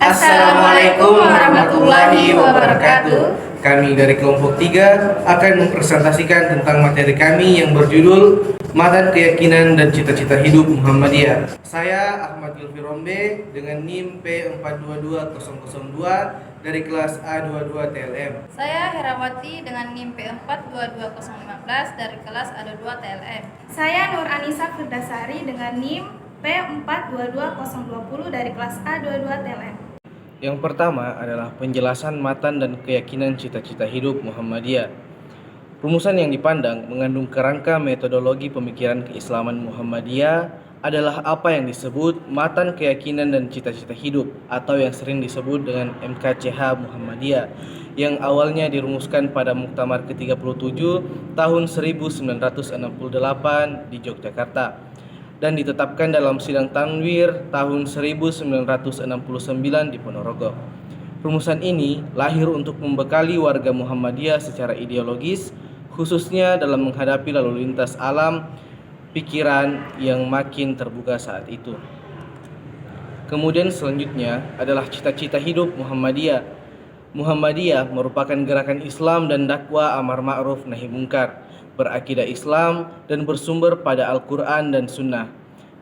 Assalamualaikum warahmatullahi wabarakatuh. Kami dari kelompok 3 akan mempresentasikan tentang materi kami yang berjudul Matan Keyakinan dan Cita-Cita Hidup Muhammadiyah. Saya Ahmad Yulfi Rombe dengan NIM P422002 dari kelas A22 TLM. Saya Herawati dengan NIM P422015 dari kelas A22 TLM. Saya Nur Anissa Firdasari dengan NIM P422020 dari kelas A22 TLM. Yang pertama adalah penjelasan matan dan keyakinan cita-cita hidup Muhammadiyah. Rumusan yang dipandang mengandung kerangka metodologi pemikiran keislaman Muhammadiyah adalah apa yang disebut matan keyakinan dan cita-cita hidup atau yang sering disebut dengan MKCH Muhammadiyah yang awalnya dirumuskan pada Muktamar ke-37 tahun 1968 di Yogyakarta dan ditetapkan dalam Sidang Tanwir tahun 1969 di Ponorogo. Rumusan ini lahir untuk membekali warga Muhammadiyah secara ideologis, khususnya dalam menghadapi lalu lintas alam pikiran yang makin terbuka saat itu. Kemudian selanjutnya adalah cita-cita hidup Muhammadiyah. Muhammadiyah merupakan gerakan Islam dan dakwah amar ma'ruf nahi mungkar, berakidah Islam dan bersumber pada Al-Quran dan Sunnah,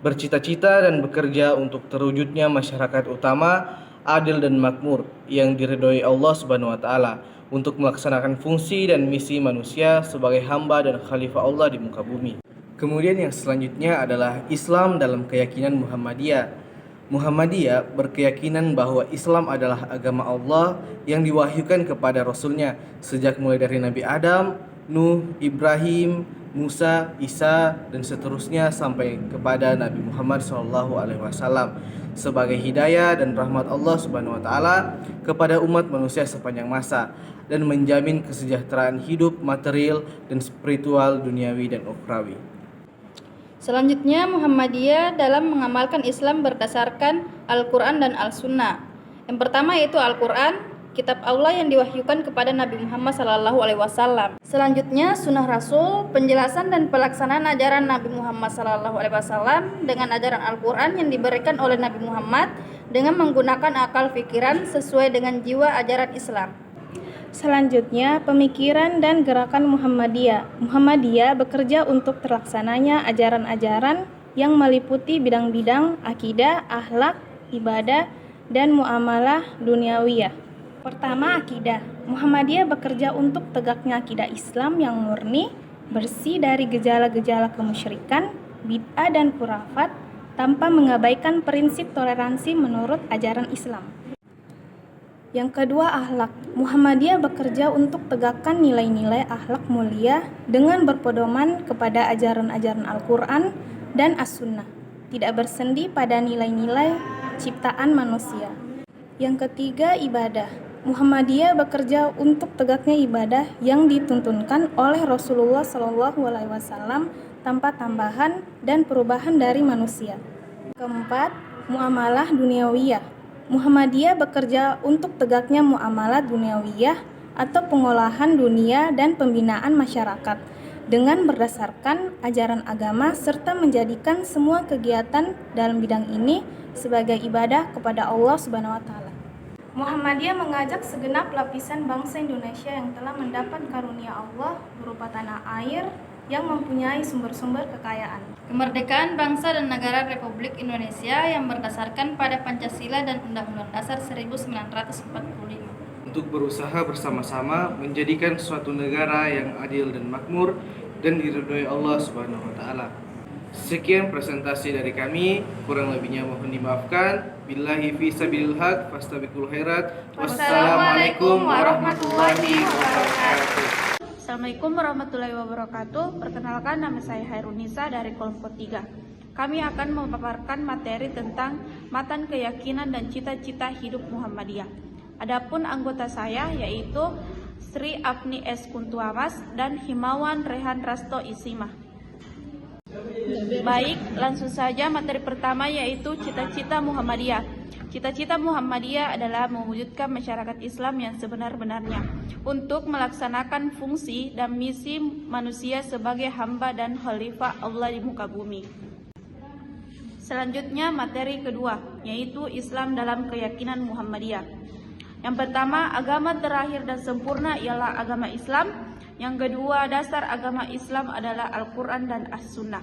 bercita-cita dan bekerja untuk terwujudnya masyarakat utama, adil dan makmur yang diridhoi Allah Subhanahu wa Ta'ala untuk melaksanakan fungsi dan misi manusia sebagai hamba dan khalifah Allah di muka bumi. Kemudian yang selanjutnya adalah Islam dalam keyakinan Muhammadiyah. Muhammadiyah berkeyakinan bahwa Islam adalah agama Allah yang diwahyukan kepada Rasulnya sejak mulai dari Nabi Adam, Nuh, Ibrahim, Musa, Isa, dan seterusnya sampai kepada Nabi Muhammad SAW sebagai hidayah dan rahmat Allah Subhanahu wa Ta'ala kepada umat manusia sepanjang masa dan menjamin kesejahteraan hidup material dan spiritual duniawi dan ukhrawi. Selanjutnya, Muhammadiyah dalam mengamalkan Islam berdasarkan Al-Quran dan Al-Sunnah. Yang pertama yaitu Al-Quran, kitab Allah yang diwahyukan kepada Nabi Muhammad SAW. Selanjutnya, Sunnah Rasul, penjelasan dan pelaksanaan ajaran Nabi Muhammad SAW dengan ajaran Al-Quran yang diberikan oleh Nabi Muhammad dengan menggunakan akal pikiran sesuai dengan jiwa ajaran Islam. Selanjutnya, pemikiran dan gerakan Muhammadiyah. Muhammadiyah bekerja untuk terlaksananya ajaran-ajaran yang meliputi bidang-bidang akidah, akhlak, ibadah, dan muamalah duniawiyah. Pertama, akidah. Muhammadiyah bekerja untuk tegaknya akidah Islam yang murni, bersih dari gejala-gejala kemusyrikan, bid'ah dan khurafat, tanpa mengabaikan prinsip toleransi menurut ajaran Islam. Yang kedua, akhlak. Muhammadiyah bekerja untuk tegakkan nilai-nilai akhlak mulia dengan berpedoman kepada ajaran-ajaran Al-Quran dan As-Sunnah, tidak bersendi pada nilai-nilai ciptaan manusia. Yang ketiga, ibadah. Muhammadiyah bekerja untuk tegaknya ibadah yang dituntunkan oleh Rasulullah SAW tanpa tambahan dan perubahan dari manusia. Keempat, muamalah duniawiyah. Muhammadiyah bekerja untuk tegaknya muamalah duniawiyah atau pengolahan dunia dan pembinaan masyarakat dengan berdasarkan ajaran agama serta menjadikan semua kegiatan dalam bidang ini sebagai ibadah kepada Allah Subhanahu wa Ta'ala. Muhammadiyah mengajak segenap lapisan bangsa Indonesia yang telah mendapat karunia Allah berupa tanah air yang mempunyai sumber-sumber kekayaan, Kemerdekaan bangsa dan negara Republik Indonesia yang berdasarkan pada Pancasila dan Undang-Undang Dasar 1945. Untuk berusaha bersama-sama menjadikan suatu negara yang adil dan makmur dan diridhoi Allah Subhanahu wa Ta'ala. Sekian presentasi dari kami, kurang lebihnya mohon dimaafkan. Billahi fi sabilil haq fastabiqul khairat. Wassalamualaikum warahmatullahi wabarakatuh. Assalamualaikum warahmatullahi wabarakatuh. Perkenalkan, nama saya Hairunisa dari kelompok 3. Kami akan memaparkan materi tentang matan keyakinan dan cita-cita hidup Muhammadiyah. Adapun anggota saya yaitu Sri Apni S. Kuntuamas dan Himawan Rehan Rasto Isimah. Baik, langsung saja materi pertama yaitu cita-cita Muhammadiyah. Cita-cita Muhammadiyah adalah mewujudkan masyarakat Islam yang sebenar-benarnya untuk melaksanakan fungsi dan misi manusia sebagai hamba dan khalifah Allah di muka bumi. Selanjutnya materi kedua, yaitu Islam dalam keyakinan Muhammadiyah. Yang pertama, agama terakhir dan sempurna ialah agama Islam. Yang kedua, dasar agama Islam adalah Al-Quran dan As-Sunnah.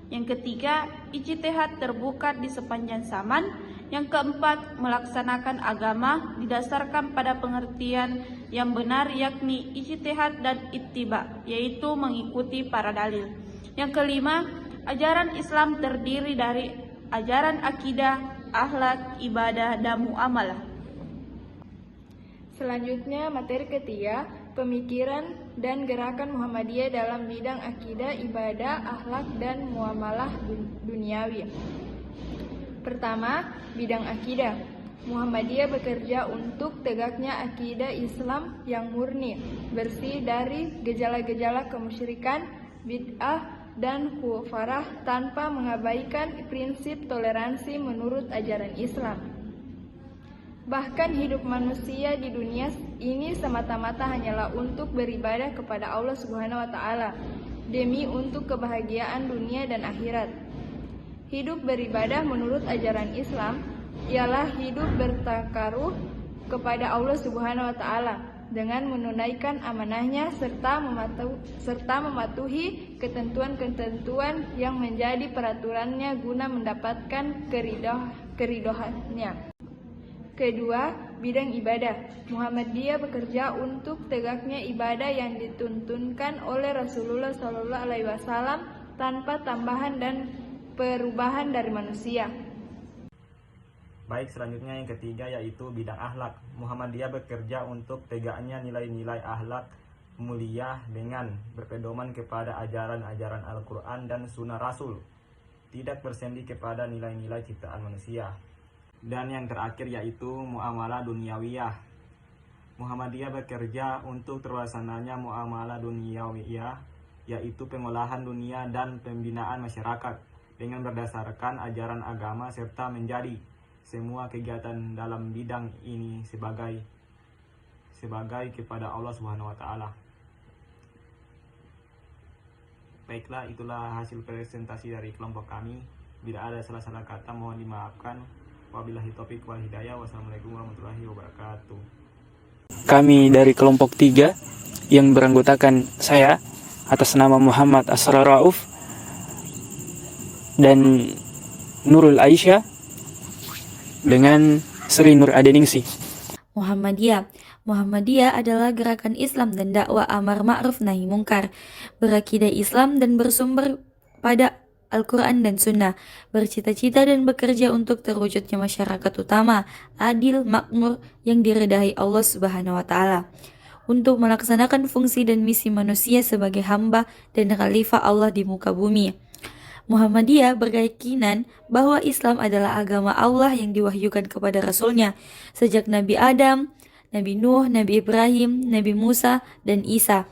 Yang ketiga, ijtihad terbuka di sepanjang zaman. Yang keempat, melaksanakan agama didasarkan pada pengertian yang benar, yakni ijtihad dan ittiba, yaitu mengikuti para dalil. Yang kelima, ajaran Islam terdiri dari ajaran akidah, akhlak, ibadah, dan muamalah. Selanjutnya materi ketiga, pemikiran dan gerakan Muhammadiyah dalam bidang akidah, ibadah, akhlak, dan muamalah duniawi. Pertama, bidang akidah. Muhammadiyah bekerja untuk tegaknya akidah Islam yang murni, bersih dari gejala-gejala kemusyrikan, bid'ah, dan kufarah tanpa mengabaikan prinsip toleransi menurut ajaran Islam. Bahkan hidup manusia di dunia ini semata-mata hanyalah untuk beribadah kepada Allah Subhanahu wa taala, demi untuk kebahagiaan dunia dan akhirat. Hidup beribadah menurut ajaran Islam ialah hidup bertakaruh kepada Allah Subhanahu wa taala dengan menunaikan amanahnya serta mematuhi ketentuan-ketentuan yang menjadi peraturannya guna mendapatkan keridohannya. Kedua, bidang ibadah. Muhammadiyah bekerja untuk tegaknya ibadah yang dituntunkan oleh Rasulullah SAW tanpa tambahan dan perubahan dari manusia. Baik, selanjutnya yang ketiga yaitu bidang akhlak. Muhammadiyah bekerja untuk tegaknya nilai-nilai akhlak mulia dengan berpedoman kepada ajaran-ajaran Al-Quran dan Sunnah Rasul, tidak bersendi kepada nilai-nilai ciptaan manusia. Dan yang terakhir yaitu muamalah duniawiyah. Muhammadiyah bekerja untuk terlaksananya muamalah duniawiyah, yaitu pengolahan dunia dan pembinaan masyarakat dengan berdasarkan ajaran agama serta menjadi semua kegiatan dalam bidang ini sebagai kepada Allah Subhanahu wa taala. Baiklah, itulah hasil presentasi dari kelompok kami. Bila ada salah-salah kata mohon dimaafkan. Wabillahi taufiq wal hidayah. Wassalamualaikum warahmatullahi wabarakatuh. Kami dari kelompok 3 yang beranggotakan saya atas nama Muhammad Asrar Rauf dan Nurul Aisyah dengan Sri Nur Adeningsi. Muhammadiyah adalah gerakan Islam dan dakwah amar ma'ruf nahi mungkar, berakidah Islam dan bersumber pada Al-Quran dan Sunnah, bercita-cita dan bekerja untuk terwujudnya masyarakat utama, adil, makmur, yang diridhai Allah Subhanahu wa Ta'ala, untuk melaksanakan fungsi dan misi manusia sebagai hamba dan khalifah Allah di muka bumi. Muhammadiyah berkeyakinan bahwa Islam adalah agama Allah yang diwahyukan kepada Rasulnya sejak Nabi Adam, Nabi Nuh, Nabi Ibrahim, Nabi Musa, dan Isa,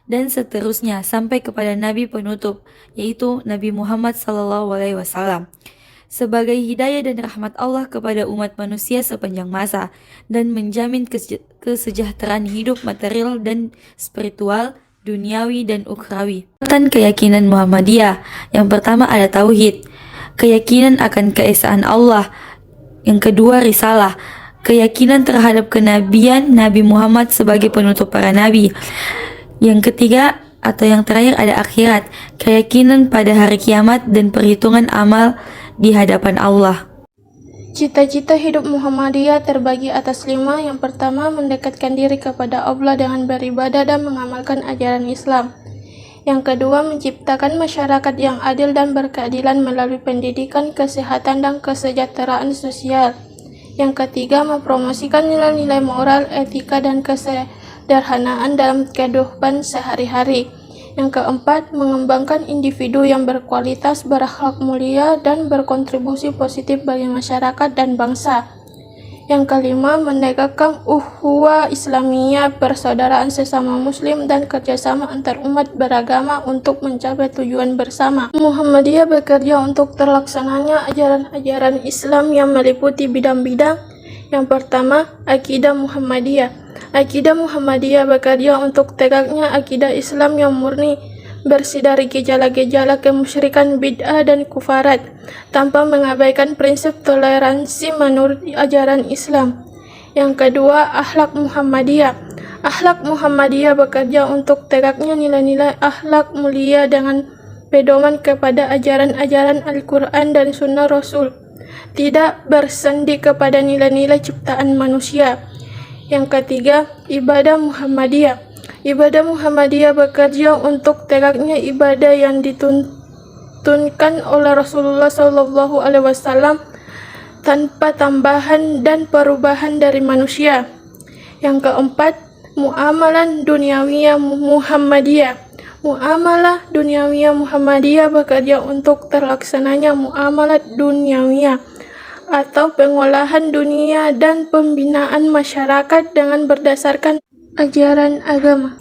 dan seterusnya sampai kepada Nabi penutup, yaitu Nabi Muhammad SAW, sebagai hidayah dan rahmat Allah kepada umat manusia sepanjang masa, dan menjamin kesejahteraan hidup material dan spiritual, duniawi dan ukhrawi. Keyakinan Muhammadiyah. Yang pertama ada tauhid, keyakinan akan keesaan Allah. Yang kedua risalah, keyakinan terhadap kenabian Nabi Muhammad sebagai penutup para nabi. Yang ketiga atau yang terakhir ada akhirat, keyakinan pada hari kiamat dan perhitungan amal di hadapan Allah. Cita-cita hidup Muhammadiyah terbagi atas 5. Yang pertama, mendekatkan diri kepada Allah dengan beribadah dan mengamalkan ajaran Islam. Yang kedua, menciptakan masyarakat yang adil dan berkeadilan melalui pendidikan, kesehatan, dan kesejahteraan sosial. Yang ketiga, mempromosikan nilai-nilai moral, etika, dan kesederhanaan dalam kehidupan sehari-hari. Yang keempat, mengembangkan individu yang berkualitas, berakhlak mulia, dan berkontribusi positif bagi masyarakat dan bangsa. Yang kelima, menegakkan ukhuwah Islamiyah, persaudaraan sesama muslim, dan kerjasama antar umat beragama untuk mencapai tujuan bersama. Muhammadiyah bekerja untuk terlaksananya ajaran-ajaran Islam yang meliputi bidang-bidang. Yang pertama, akidah Muhammadiyah. Akidah Muhammadiyah bekerja untuk tegaknya akidah Islam yang murni, bersih dari gejala-gejala kemusyrikan, bid'ah, dan kufarat, tanpa mengabaikan prinsip toleransi menurut ajaran Islam. Yang kedua, akhlak Muhammadiyah. Akhlak Muhammadiyah bekerja untuk tegaknya nilai-nilai akhlak mulia dengan pedoman kepada ajaran-ajaran Al-Quran dan Sunnah Rasul, tidak bersandi kepada nilai-nilai ciptaan manusia. Yang ketiga, ibadah Muhammadiyah. Ibadah Muhammadiyah bekerja untuk tegaknya ibadah yang dituntunkan oleh Rasulullah SAW tanpa tambahan dan perubahan dari manusia. Yang keempat, muamalah duniawiyah Muhammadiyah. Muamalah duniawiyah Muhammadiyah bekerja untuk terlaksananya muamalah duniawiyah atau pengolahan dunia dan pembinaan masyarakat dengan berdasarkan ajaran agama.